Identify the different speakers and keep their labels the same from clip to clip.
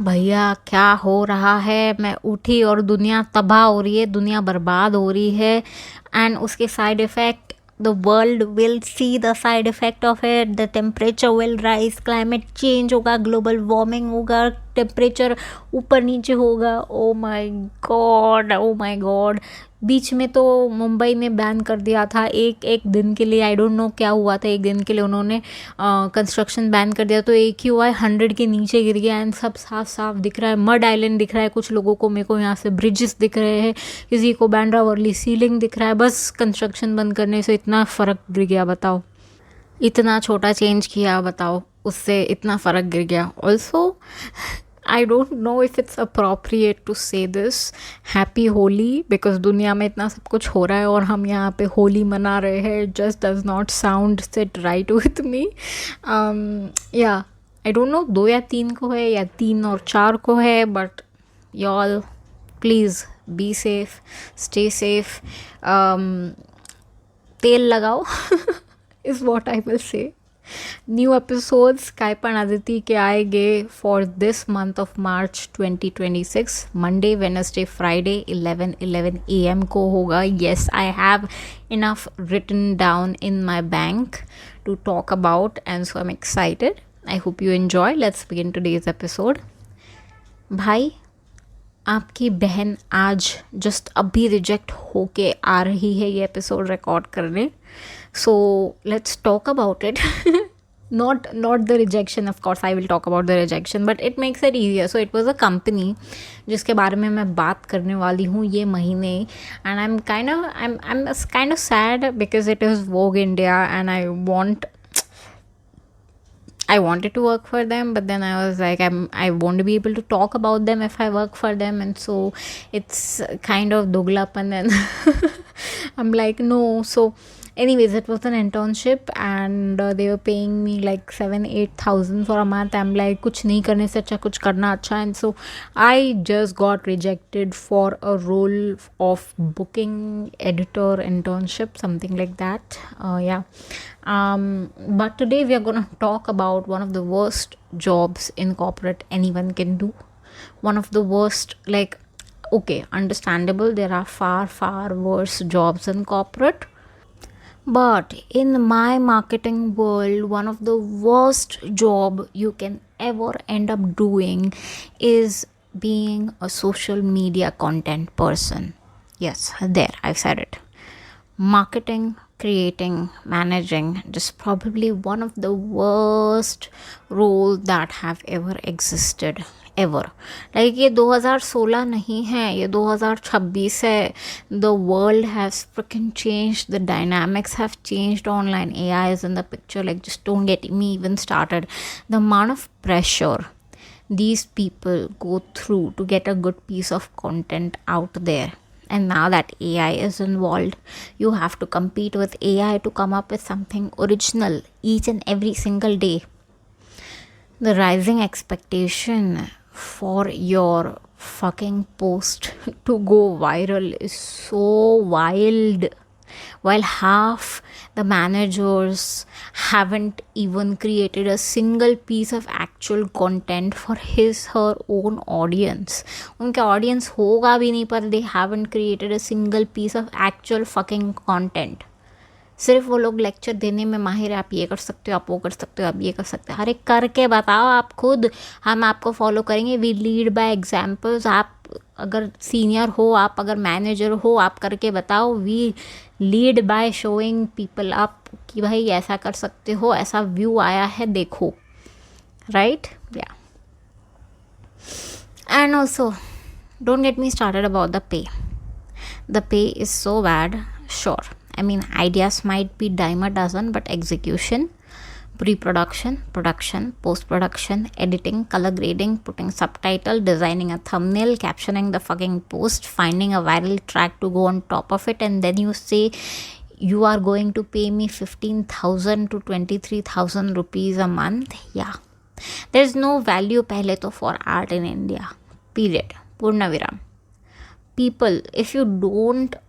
Speaker 1: भैया क्या हो रहा है। मैं उठी और दुनिया तबाह हो रही है, दुनिया बर्बाद हो रही है। एंड उसके side effect, the world will see the side effect of it. The temperature will rise, climate change होगा, ग्लोबल वार्मिंग होगा, टेम्परेचर ऊपर नीचे होगा। Oh my God, oh my God. बीच में तो मुंबई में बैन कर दिया था एक एक दिन के लिए। आई डोंट नो क्या हुआ था, एक दिन के लिए उन्होंने कंस्ट्रक्शन बैन कर दिया। तो एक ही हुआ है, 100 के नीचे गिर गया एंड सब साफ साफ दिख रहा है। मड आइलैंड दिख रहा है कुछ लोगों को, मेरे को यहाँ से ब्रिजेस दिख रहे हैं, किसी को बैंड्रा वर्ली सीलिंग दिख रहा है। बस कंस्ट्रक्शन बंद करने से इतना फ़र्क गिर गया, बताओ। इतना छोटा चेंज किया, बताओ, उससे इतना फ़र्क गिर गया। Also I don't know if it's appropriate to say this happy Holi, because दुनिया में इतना सब कुछ हो रहा है और हम यहाँ पे होली मना रहे हैं। Just does not sound sit right with me. या आई डोंट नो 2 या 3 को है या 3 और 4 को है, but y'all please be safe, stay safe, तेल लगाओ is what I will say. New episodes Kaipan Aditi के आएंगे for this month of March 2026. Monday, Wednesday, Friday 11 AM को होगा. Yes, I have enough written down in my bank to talk about, and so I'm excited. I hope you enjoy. Let's begin today's episode. भाई, आपकी बहन आज just अभी reject होके आ रही है ये एपिसोड रिकॉर्ड करने. So let's talk about it. not the rejection, of course I will talk about the rejection, but it makes it easier. So it was a company जिसके बारे में मैं बात करने वाली हूँ ये महीने. and I'm kind of sad because it is Vogue India and I wanted to work for them, but then I was like, I won't be able to talk about them if I work for them, and so it's kind of doglapan, and I'm like, no. So anyways, it was an internship and they were paying me like 7-8 thousand for a month. I'm like, kuch nahi karne se acha kuch karna acha. And so I just got rejected for a role of booking editor internship, something like that. But today we are going to talk about one of the worst jobs in corporate anyone can do. One of the worst, like, okay, understandable, there are far worse jobs in corporate, but in my marketing world, one of the worst job you can ever end up doing is being a social media content person. Yes, there, I've said it. Marketing, creating, managing is probably one of the worst roles that have ever existed. Ever. Like ये 2016 नहीं है, ये 2026 है. The world has fricking changed, the dynamics have changed online. AI is in the picture. Like, just don't get me even started. The amount of pressure these people go through to get a good piece of content out there. And now that AI is involved, you have to compete with AI to come up with something original each and every single day. The rising expectation for your fucking post to go viral is so wild, while half the managers haven't even created a single piece of actual content for her own audience. उनका audience होगा भी नहीं, पर they haven't created a single piece of actual fucking content. सिर्फ वो लोग lecture देने में माहिर है. आप ये कर सकते हो, आप वो कर सकते हो, आप ये कर सकते हो. अरे करके बताओ आप खुद, हम आपको फॉलो करेंगे. We lead by examples. आप अगर सीनियर हो, आप अगर मैनेजर हो, आप करके बताओ. We lead by showing people up कि भाई ऐसा कर सकते हो, ऐसा व्यू आया है, देखो. राइट? या. And also don't get me started about the pay. The pay is so bad. Sure, I mean, ideas might be dime a dozen, but execution, pre-production, production, post-production, editing, color grading, putting subtitle, designing a thumbnail, captioning the fucking post, finding a viral track to go on top of it, and then you say you are going to pay me 15,000 to 23,000 rupees a month. Yeah, there's no value pehle to for art in India. Period. Purna viram. People, if you don't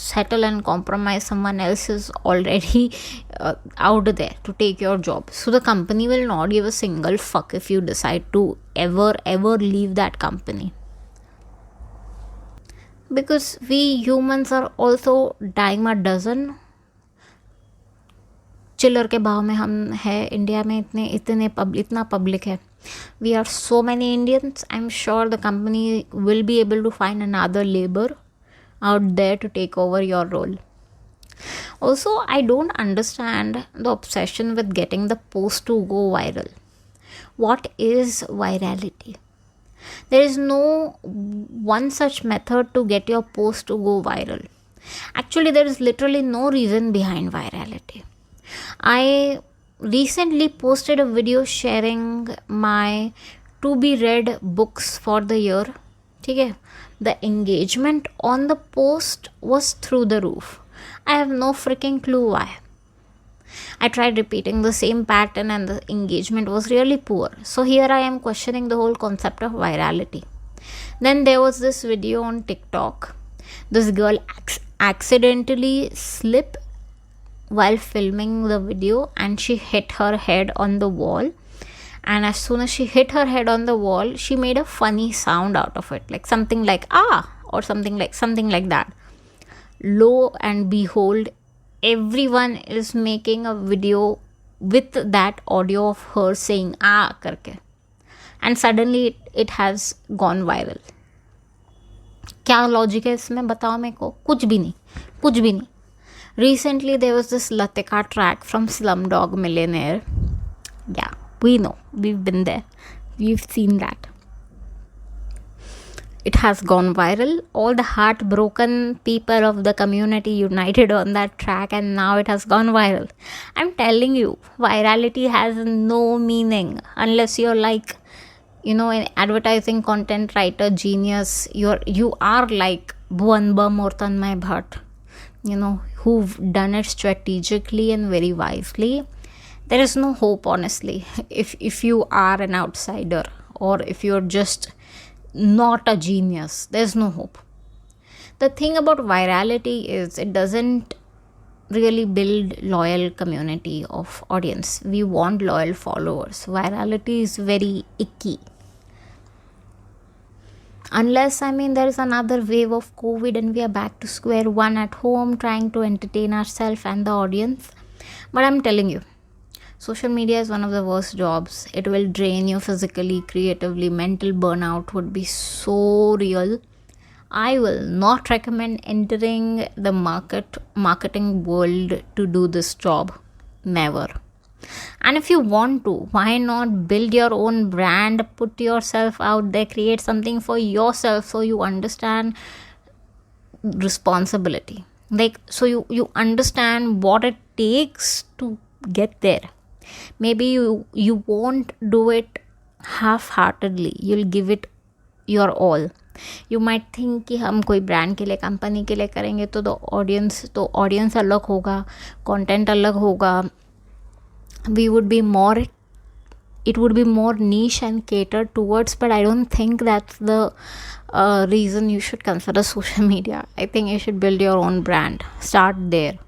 Speaker 1: settle and compromise. Someone else is already out there to take your job. So the company will not give a single fuck if you decide to ever leave that company. Because we humans are also dime a dozen. चिल्लर के भाव में हम है India में, इतना public है. We are so many Indians. I'm sure the company will be able to find another labor out there to take over your role. Also, I don't understand the obsession with getting the post to go viral. What is virality? There is no one such method to get your post to go viral. Actually, there is literally no reason behind virality. I recently posted a video sharing my to be read books for the year. Okay? The engagement on the post was through the roof. I have no freaking clue why. I tried repeating the same pattern and the engagement was really poor. So here I am questioning the whole concept of virality. Then there was this video on TikTok. This girl accidentally slipped while filming the video and she hit her head on the wall. And as soon as she hit her head on the wall, she made a funny sound out of it, like something like ah, or something like that. Lo and behold, everyone is making a video with that audio of her saying ah karke, and suddenly it has gone viral. क्या logic है इसमें, बताओ मेरे को. कुछ भी नहीं. Recently there was this Latika track from Slumdog Millionaire. Yeah, we know, we've been there, we've seen that. It has gone viral. All the heartbroken people of the community united on that track and now it has gone viral. I'm telling you, virality has no meaning unless you're like, an advertising content writer genius. You are like Bhuvan Bam or Tanmay Bhatt, who've done it strategically and very wisely. There is no hope, honestly, if you are an outsider or if you're just not a genius. There's no hope. The thing about virality is it doesn't really build loyal community of audience. We want loyal followers. Virality is very icky. Unless, there is another wave of COVID and we are back to square one at home trying to entertain ourselves and the audience. But I'm telling you, social media is one of the worst jobs. It will drain you physically, creatively. Mental burnout would be so real. I will not recommend entering the marketing world to do this job. Never. And if you want to, why not build your own brand, put yourself out there, create something for yourself so you understand responsibility. So you understand what it takes to get there. Maybe you won't do it half-heartedly. You'll give it your all. You might think कि हम कोई brand के लिए, company के लिए करेंगे तो audience अलग होगा, कंटेंट अलग होगा. It would be more niche and catered towards, but I don't think that's the reason you should consider social media. I think you should build your own brand. Start there.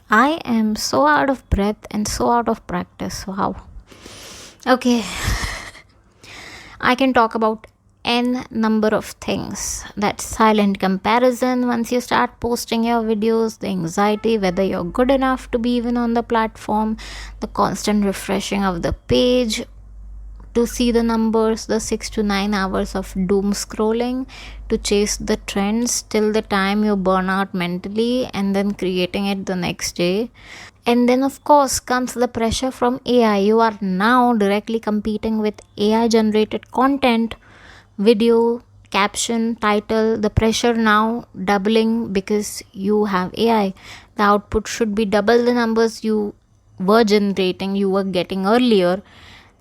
Speaker 1: I am so out of breath and so out of practice. Wow. Okay. I can talk about n number of things. That silent comparison once you start posting your videos, the anxiety whether you're good enough to be even on the platform, the constant refreshing of the page to see the numbers, the 6 to 9 hours of doom scrolling to chase the trends till the time you burn out mentally and then creating it the next day. And then of course comes the pressure from AI. You are now directly competing with AI generated content, video, caption, title. The pressure now doubling because you have AI. The output should be double the numbers you were generating, you were getting earlier.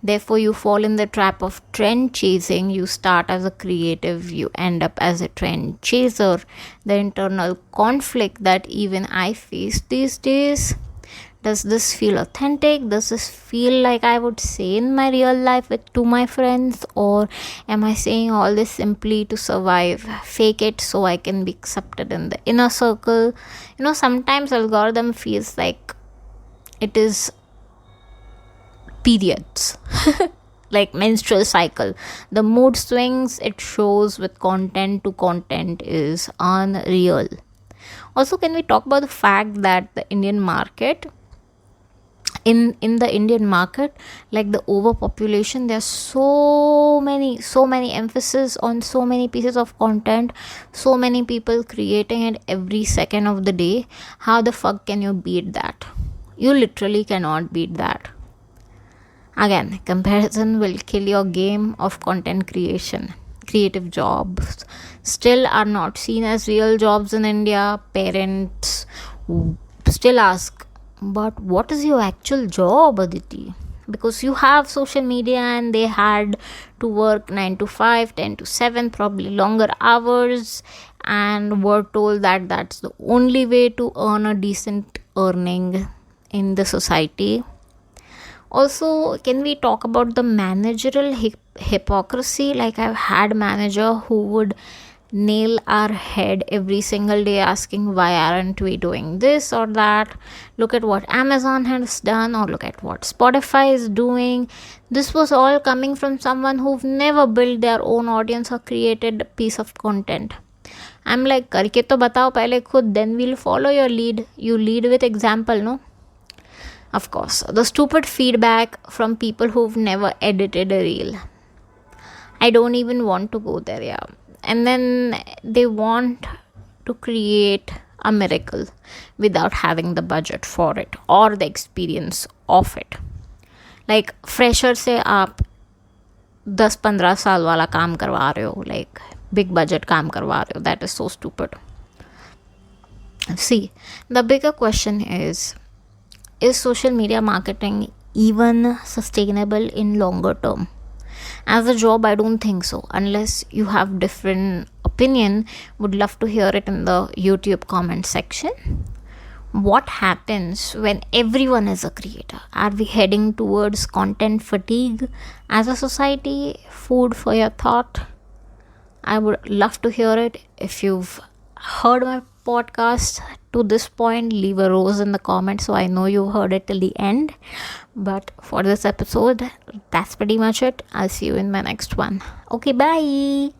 Speaker 1: Therefore, you fall in the trap of trend chasing. You start as a creative, you end up as a trend chaser. The internal conflict that even I face these days. Does this feel authentic? Does this feel like I would say in my real life with to my friends? Or am I saying all this simply to survive, fake it so I can be accepted in the inner circle? Sometimes algorithm feels like it is periods, like menstrual cycle. The mood swings it shows with content to content is unreal. Also, can we talk about the fact that the Indian market, in the Indian market, like the overpopulation, there's so many emphasis on so many pieces of content, so many people creating it every second of the day. How the fuck can you beat that? You literally cannot beat that. Again, comparison will kill your game of content creation. Creative jobs still are not seen as real jobs in India. Parents still ask, but what is your actual job, Aditi? Because you have social media and they had to work 9 to 5, 10 to 7, probably longer hours, and were told that that's the only way to earn a decent earning in the society. Also, can we talk about the managerial hypocrisy? Like, I've had manager who would nail our head every single day asking why aren't we doing this or that. Look at what Amazon has done, or look at what Spotify is doing. This was all coming from someone who've never built their own audience or created a piece of content. I'm like, करके तो बताओ पहले खुद, then we'll follow your lead. You lead with example, no? Of course, the stupid feedback from people who've never edited a reel. I don't even want to go there, yeah. And then they want to create a miracle without having the budget for it or the experience of it. Like, fresher से आप 10-15 साल वाला काम करवा रहे हो, like big budget काम करवा रहे हो. That is so stupid. See, the bigger question is social media marketing even sustainable in longer term? As a job, I don't think so. Unless you have different opinion, would love to hear it in the YouTube comment section. What happens when everyone is a creator? Are we heading towards content fatigue as a society? Food for your thought. I would love to hear it. If you've heard my podcast to this point, leave a rose in the comments so I know you heard it till the end. But for this episode, that's pretty much it. I'll see you in my next one. Okay, bye.